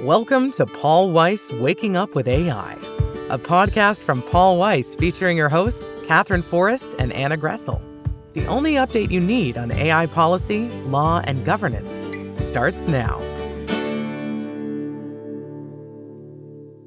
Welcome to Paul Weiss Waking Up with AI, a podcast from Paul Weiss featuring your hosts, Katherine Forrest and Anna Gressel. The only update you need on AI policy, law, and governance starts now.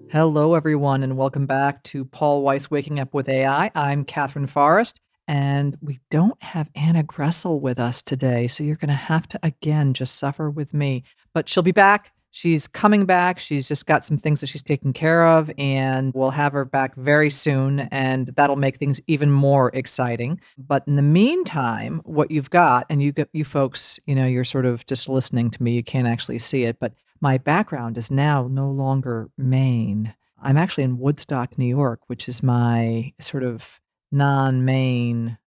Hello, everyone, and welcome back to Paul Weiss Waking Up with AI. I'm Katherine Forrest, and we don't have Anna Gressel with us today, so you're going to have to, again, just suffer with me. But she'll be back. She's coming back. She's just got some things that she's taking care of, and we'll have her back very soon, and that'll make things even more exciting. But in the meantime, what you've got, and you folks, you're sort of just listening to me. You can't actually see it, but my background is now no longer Maine. I'm actually in Woodstock, New York, which is my sort of non-Maine,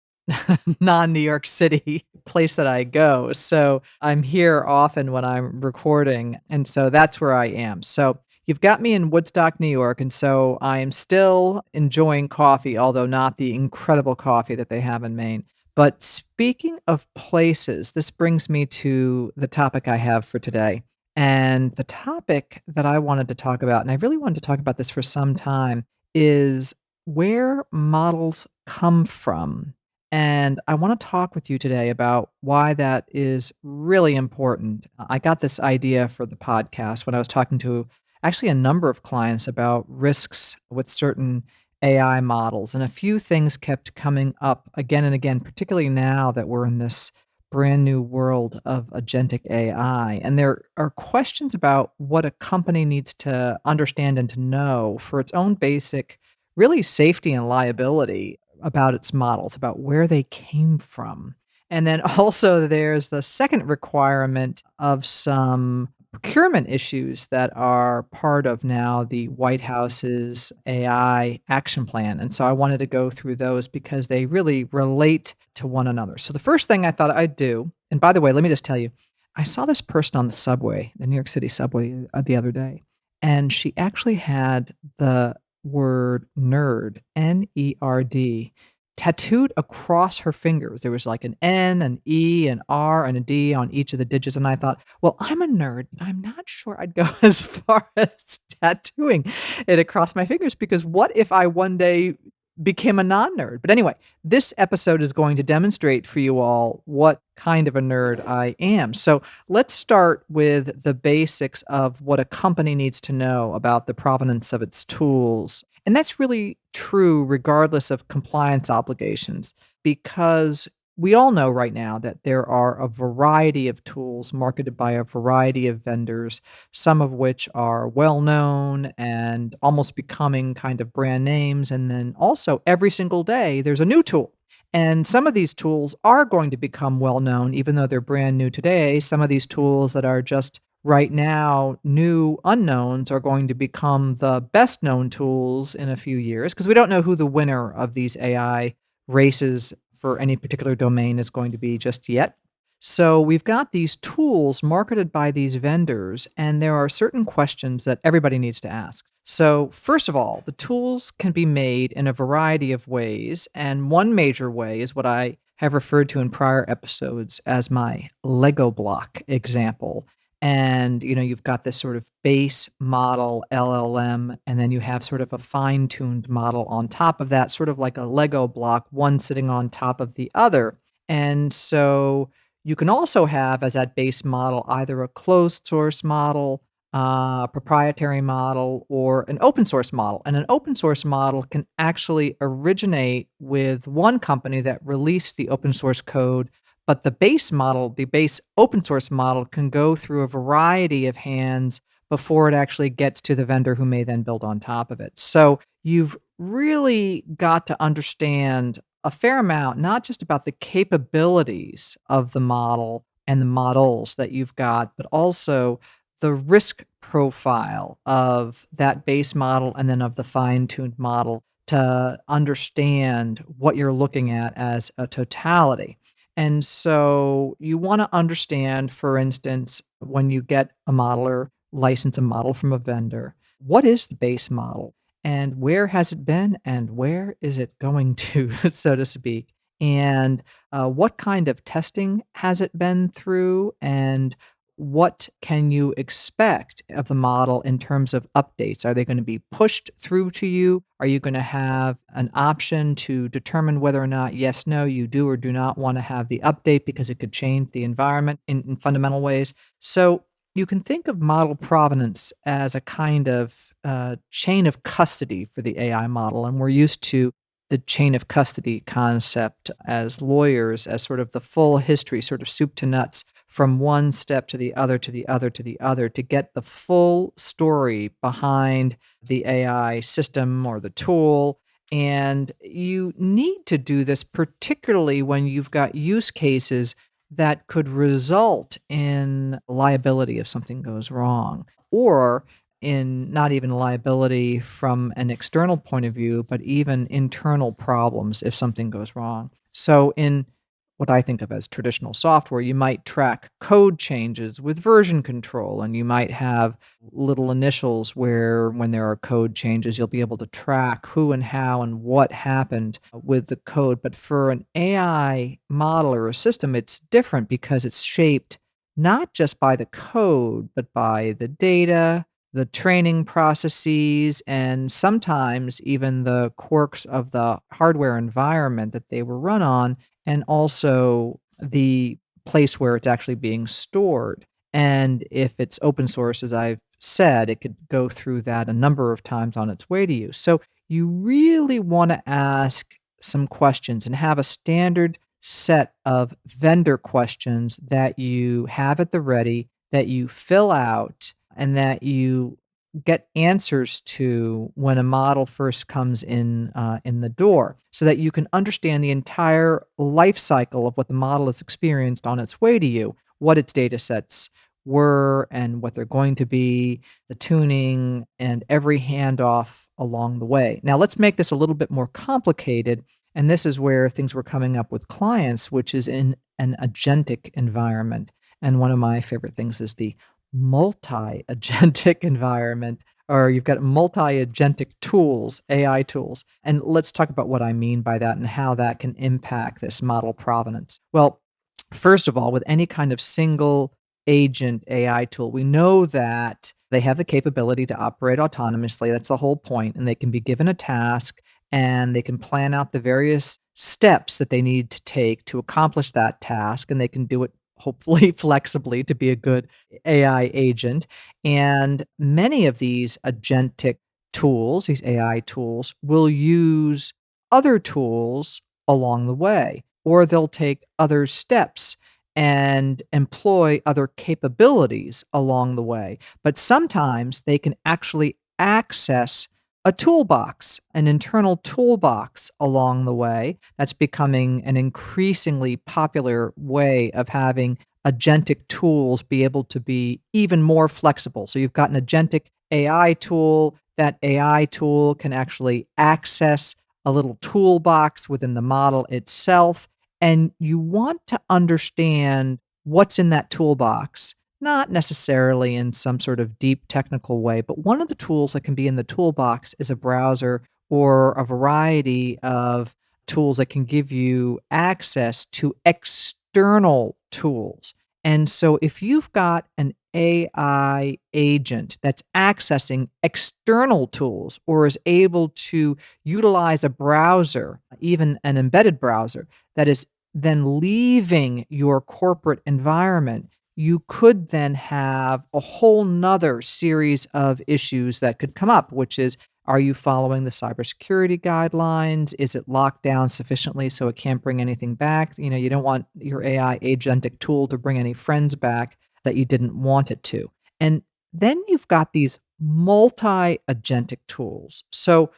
non-New York City place that I go. So I'm here often when I'm recording, and so that's where I am. So you've got me in Woodstock, New York, and so I am still enjoying coffee, although not the incredible coffee that they have in Maine. But speaking of places, this brings me to the topic I have for today. And the topic that I wanted to talk about, and I really wanted to talk about this for some time, is where models come from. And I want to talk with you today about why that is really important. I got this idea for the podcast when I was talking to actually a number of clients about risks with certain AI models. And a few things kept coming up again and again, particularly now that we're in this brand new world of agentic AI. And there are questions about what a company needs to understand and to know for its own basic, really safety and liability about its models, about where they came from. And then also there's the second requirement of some procurement issues that are part of now the White House's AI action plan. And so I wanted to go through those because they really relate to one another. So the first thing I thought I'd do, and by the way, let me just tell you, I saw this person on the subway, the New York City subway, the other day, and she actually had the word nerd, N-E-R-D, tattooed across her fingers. There was like an N, an E, an R, and a D on each of the digits. And I thought, well, I'm a nerd, but I'm not sure I'd go as far as tattooing it across my fingers because what if I one day became a non-nerd? But anyway, this episode is going to demonstrate for you all what kind of a nerd I am. So let's start with the basics of what a company needs to know about the provenance of its tools. And that's really true regardless of compliance obligations, because we all know right now that there are a variety of tools marketed by a variety of vendors, some of which are well known and almost becoming kind of brand names. And then also every single day, there's a new tool. And some of these tools are going to become well known, even though they're brand new today. Some of these tools that are just right now new unknowns are going to become the best known tools in a few years because we don't know who the winner of these AI races for any particular domain is going to be just yet. So we've got these tools marketed by these vendors, and there are certain questions that everybody needs to ask. So, first of all, the tools can be made in a variety of ways, and one major way is what I have referred to in prior episodes as my Lego block example. And you've got this sort of base model LLM, and then you have sort of a fine-tuned model on top of that, sort of like a Lego block, one sitting on top of the other. And so you can also have as that base model either a closed source model, proprietary model, or an open source model. And an open source model can actually originate with one company that released the open source code, but the base model, the base open source model, can go through a variety of hands before it actually gets to the vendor who may then build on top of it. So you've really got to understand a fair amount, not just about the capabilities of the model and the models that you've got, but also the risk profile of that base model and then of the fine-tuned model to understand what you're looking at as a totality. And so you want to understand, for instance, when you get a modeler, license a model from a vendor, what is the base model and where has it been and where is it going to, so to speak? And what kind of testing has it been through? And what can you expect of the model in terms of updates? Are they going to be pushed through to you? Are you going to have an option to determine whether or not, yes, no, you do or do not want to have the update because it could change the environment in fundamental ways? So you can think of model provenance as a kind of chain of custody for the AI model. And we're used to the chain of custody concept as lawyers, as sort of the full history, sort of soup to nuts, from one step to the other, to the other, to the other, to get the full story behind the AI system or the tool. And you need to do this particularly when you've got use cases that could result in liability if something goes wrong, or in not even liability from an external point of view, but even internal problems if something goes wrong. So, in what I think of as traditional software, you might track code changes with version control, and you might have little initials where, when there are code changes, you'll be able to track who and how and what happened with the code. But for an AI model or a system, it's different because it's shaped not just by the code, but by the data, the training processes, and sometimes even the quirks of the hardware environment that they were run on, and also the place where it's actually being stored. And if it's open source, as I've said, it could go through that a number of times on its way to you. So you really want to ask some questions and have a standard set of vendor questions that you have at the ready, that you fill out, and that you get answers to when a model first comes in the door, so that you can understand the entire life cycle of what the model has experienced on its way to you, what its data sets were and what they're going to be, the tuning, and every handoff along the way. Now, let's make this a little bit more complicated. And this is where things were coming up with clients, which is in an agentic environment. And one of my favorite things is the multi-agentic environment, or you've got multi-agentic tools, AI tools. And let's talk about what I mean by that and how that can impact this model provenance. Well, first of all, with any kind of single agent AI tool, we know that they have the capability to operate autonomously. That's the whole point. And they can be given a task and they can plan out the various steps that they need to take to accomplish that task. And they can do it hopefully flexibly to be a good AI agent. And many of these agentic tools, these AI tools, will use other tools along the way, or they'll take other steps and employ other capabilities along the way. But sometimes they can actually access a toolbox, an internal toolbox along the way. That's becoming an increasingly popular way of having agentic tools be able to be even more flexible. So you've got an agentic AI tool. That AI tool can actually access a little toolbox within the model itself. And you want to understand what's in that toolbox, not necessarily in some sort of deep technical way, but one of the tools that can be in the toolbox is a browser or a variety of tools that can give you access to external tools. And so if you've got an AI agent that's accessing external tools or is able to utilize a browser, even an embedded browser, that is then leaving your corporate environment, you could then have a whole nother series of issues that could come up, which is, are you following the cybersecurity guidelines? Is it locked down sufficiently so it can't bring anything back? You know, you don't want your AI agentic tool to bring any friends back that you didn't want it to. And then you've got these multi agentic tools. So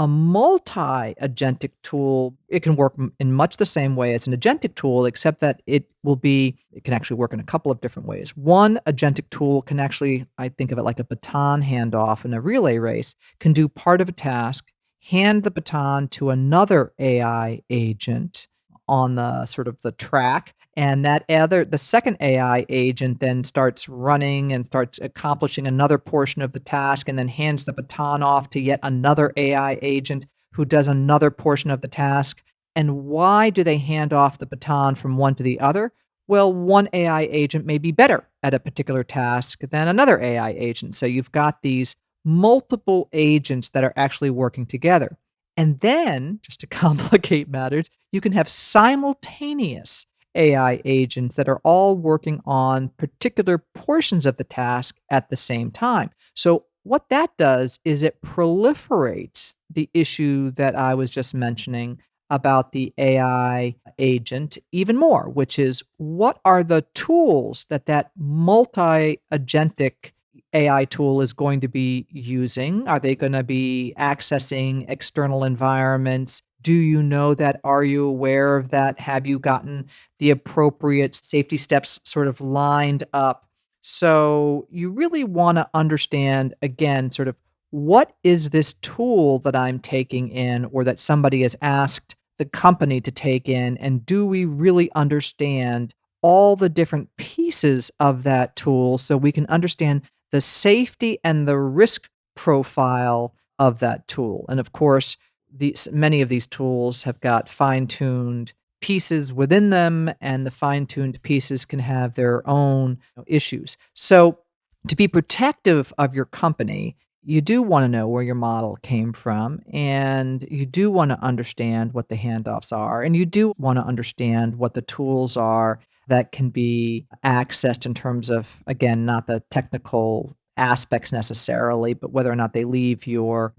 a multi-agentic tool, it can work in much the same way as an agentic tool, except that it can actually work in a couple of different ways. One agentic tool can actually, I think of it like a baton handoff in a relay race, can do part of a task, hand the baton to another AI agent on the sort of the track, and the second AI agent then starts running and starts accomplishing another portion of the task and then hands the baton off to yet another AI agent who does another portion of the task. And why do they hand off the baton from one to the other? Well, one AI agent may be better at a particular task than another AI agent. So you've got these multiple agents that are actually working together. And then, just to complicate matters, you can have simultaneous AI agents that are all working on particular portions of the task at the same time. So, what that does is it proliferates the issue that I was just mentioning about the AI agent even more, which is what are the tools that that multi-agentic AI tool is going to be using? Are they going to be accessing external environments? Do you know that? Are you aware of that? Have you gotten the appropriate safety steps sort of lined up? So you really want to understand, again, sort of what is this tool that I'm taking in or that somebody has asked the company to take in, and do we really understand all the different pieces of that tool so we can understand the safety and the risk profile of that tool? And of course, these many of these tools have got fine-tuned pieces within them, and the fine-tuned pieces can have their own issues. So, to be protective of your company, you do want to know where your model came from, and you do want to understand what the handoffs are, and you do want to understand what the tools are that can be accessed in terms of, again, not the technical aspects necessarily, but whether or not they leave your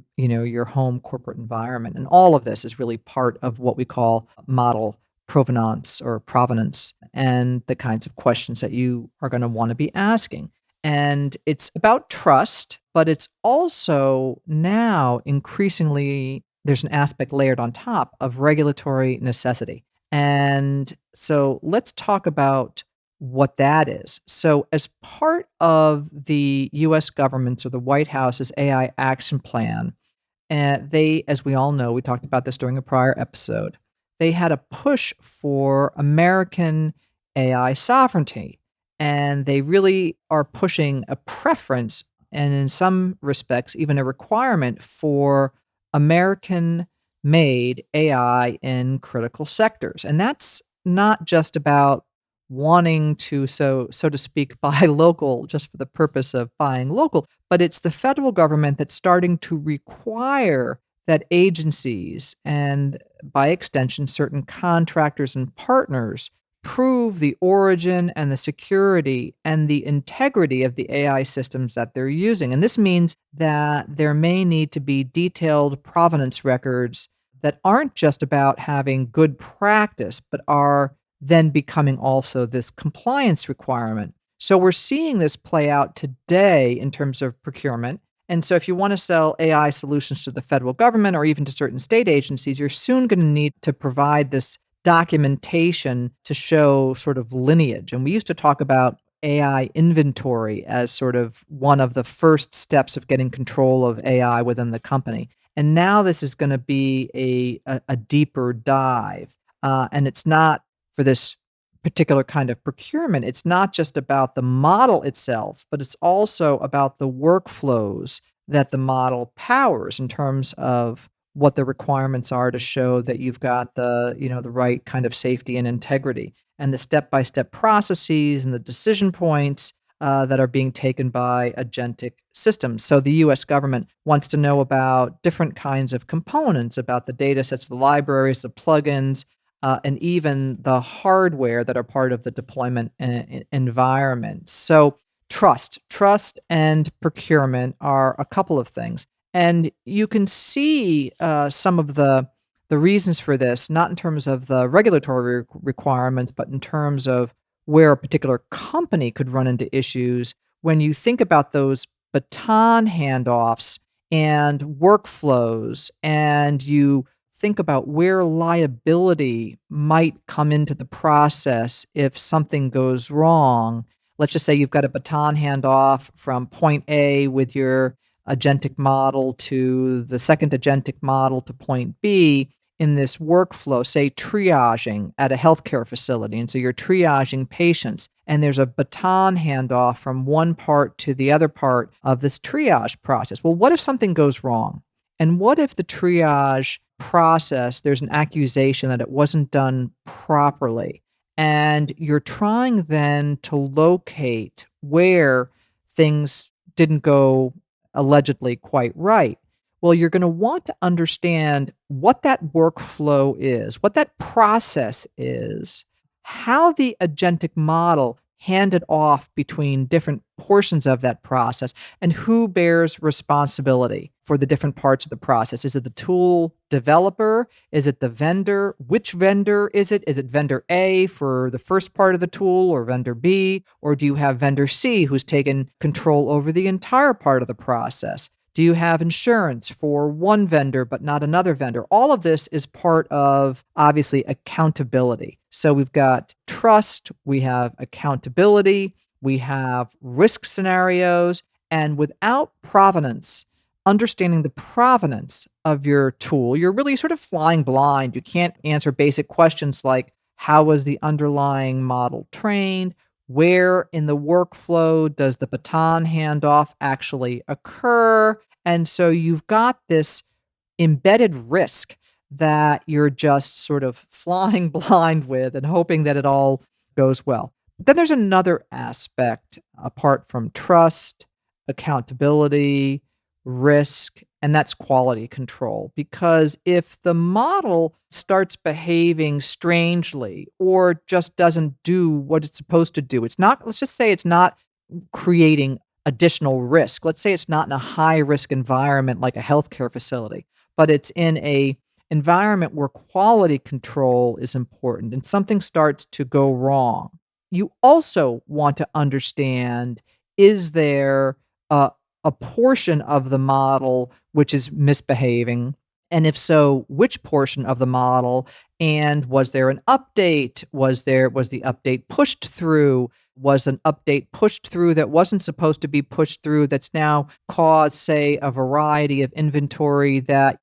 home corporate environment. And all of this is really part of what we call model provenance or provenance, and the kinds of questions that you are going to want to be asking. And it's about trust, but it's also now increasingly there's an aspect layered on top of regulatory necessity. And so let's talk about what that is. So, as part of the US government's or the White House's AI action plan, and they, as we all know, we talked about this during a prior episode, they had a push for American AI sovereignty. And they really are pushing a preference and, in some respects, even a requirement for American made AI in critical sectors. And that's not just about wanting to, so to speak, buy local just for the purpose of buying local, but it's the federal government that's starting to require that agencies and, by extension, certain contractors and partners prove the origin and the security and the integrity of the AI systems that they're using. And this means that there may need to be detailed provenance records that aren't just about having good practice, but are then becoming also this compliance requirement. So we're seeing this play out today in terms of procurement. And so if you want to sell AI solutions to the federal government or even to certain state agencies, you're soon going to need to provide this documentation to show sort of lineage. And we used to talk about AI inventory as sort of one of the first steps of getting control of AI within the company. And now this is going to be a deeper dive. And it's not for this particular kind of procurement, it's not just about the model itself, but it's also about the workflows that the model powers in terms of what the requirements are to show that you've got the right kind of safety and integrity, and the step-by-step processes and the decision points that are being taken by agentic systems. So the US government wants to know about different kinds of components, about the data sets, the libraries, the plugins, and even the hardware that are part of the deployment environment. So trust and procurement are a couple of things. And you can see some of the reasons for this, not in terms of the regulatory requirements, but in terms of where a particular company could run into issues when you think about those baton handoffs and workflows, and you think about where liability might come into the process if something goes wrong. Let's just say you've got a baton handoff from point A with your agentic model to the second agentic model to point B in this workflow, say triaging at a healthcare facility. And so you're triaging patients, and there's a baton handoff from one part to the other part of this triage process. Well, what if something goes wrong? And what if the triage process, there's an accusation that it wasn't done properly? And you're trying then to locate where things didn't go allegedly quite right. Well, you're going to want to understand what that workflow is, what that process is, how the agentic model handed off between different portions of that process, and who bears responsibility for the different parts of the process. Is it the tool developer? Is it the vendor? Which vendor is it? Is it vendor A for the first part of the tool, or vendor B? Or do you have vendor C who's taken control over the entire part of the process? Do you have insurance for one vendor but not another vendor? All of this is part of, obviously, accountability. So we've got trust, we have accountability, we have risk scenarios, and without provenance, understanding the provenance of your tool, you're really sort of flying blind. You can't answer basic questions like, how was the underlying model trained? Where in the workflow does the baton handoff actually occur? And so you've got this embedded risk that you're just sort of flying blind with and hoping that it all goes well. But then there's another aspect apart from trust, accountability, risk, and that's quality control. Because if the model starts behaving strangely or just doesn't do what it's supposed to do, it's not, let's just say it's not creating additional risk. Let's say it's not in a high risk environment like a healthcare facility, but it's in a environment where quality control is important and something starts to go wrong. You also want to understand, is there a portion of the model which is misbehaving? And if so, which portion of the model? And was there an update? Was the update pushed through? Was an update pushed through that wasn't supposed to be pushed through, that's now caused, say, a variety of inventory that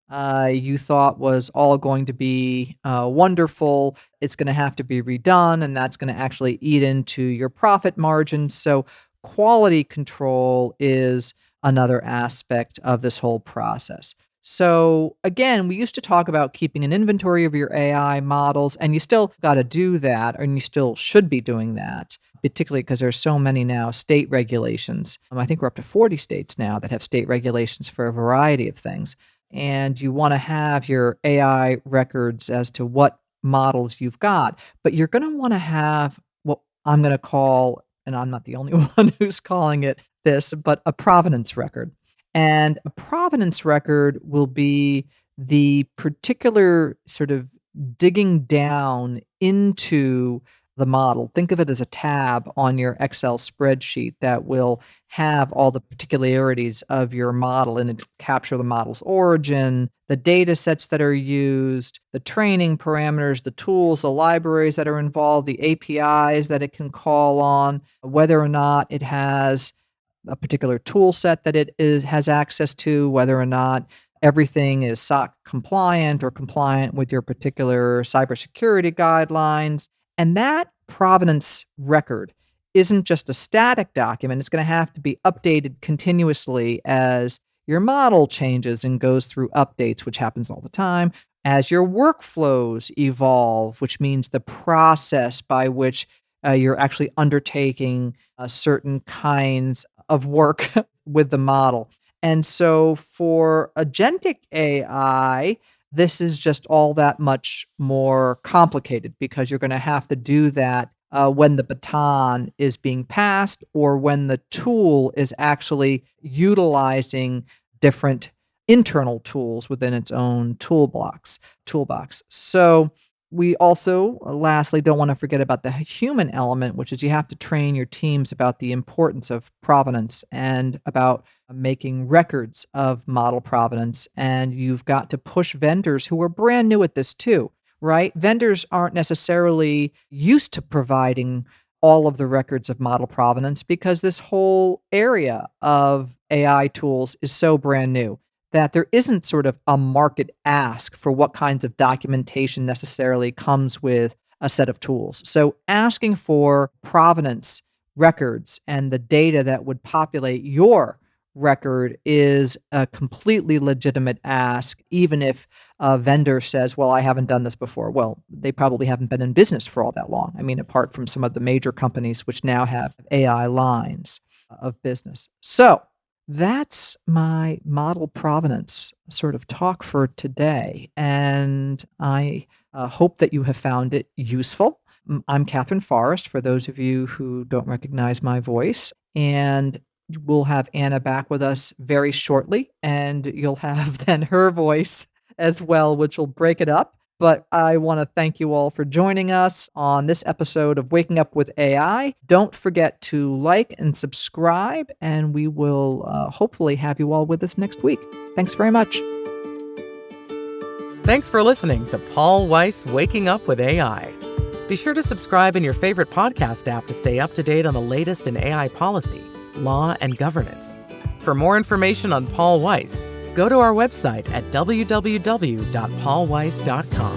you thought was all going to be wonderful? It's going to have to be redone, and that's going to actually eat into your profit margins. So, quality control is another aspect of this whole process. So again, we used to talk about keeping an inventory of your AI models, and you still got to do that, and you still should be doing that, particularly because there's so many now state regulations. I think we're up to 40 states now that have state regulations for a variety of things. And you want to have your AI records as to what models you've got, but you're going to want to have what I'm going to call, and I'm not the only one who's calling it this, but a provenance record. And a provenance record will be the particular sort of digging down into the model. Think of it as a tab on your Excel spreadsheet that will have all the particularities of your model, and it capture the model's origin, the data sets that are used, the training parameters, the tools, the libraries that are involved, the APIs that it can call on, whether or not it has a particular tool set that has access to, whether or not everything is SOC compliant or compliant with your particular cybersecurity guidelines. And that provenance record isn't just a static document. It's going to have to be updated continuously as your model changes and goes through updates, which happens all the time, as your workflows evolve, which means the process by which you're actually undertaking certain kinds of work with the model. And so for agentic AI, this is just all that much more complicated because you're going to have to do that when the baton is being passed or when the tool is actually utilizing different internal tools within its own toolbox. So we also, lastly, don't want to forget about the human element, which is you have to train your teams about the importance of provenance and about making records of model provenance. And you've got to push vendors who are brand new at this too, right? Vendors aren't necessarily used to providing all of the records of model provenance because this whole area of AI tools is so brand new that there isn't sort of a market ask for what kinds of documentation necessarily comes with a set of tools. So asking for provenance records and the data that would populate your record is a completely legitimate ask, even if a vendor says, well, I haven't done this before. Well, they probably haven't been in business for all that long. I mean, apart from some of the major companies which now have AI lines of business. So that's my model provenance sort of talk for today. And I hope that you have found it useful. I'm Katherine Forrest, for those of you who don't recognize my voice. And we'll have Anna back with us very shortly, and you'll have then her voice as well, which will break it up. But I want to thank you all for joining us on this episode of Waking Up with AI. Don't forget to like and subscribe, and we will hopefully have you all with us next week. Thanks very much. Thanks for listening to Paul Weiss Waking Up with AI. Be sure to subscribe in your favorite podcast app to stay up to date on the latest in AI policy, law, and governance. For more information on Paul Weiss, go to our website at www.paulweiss.com.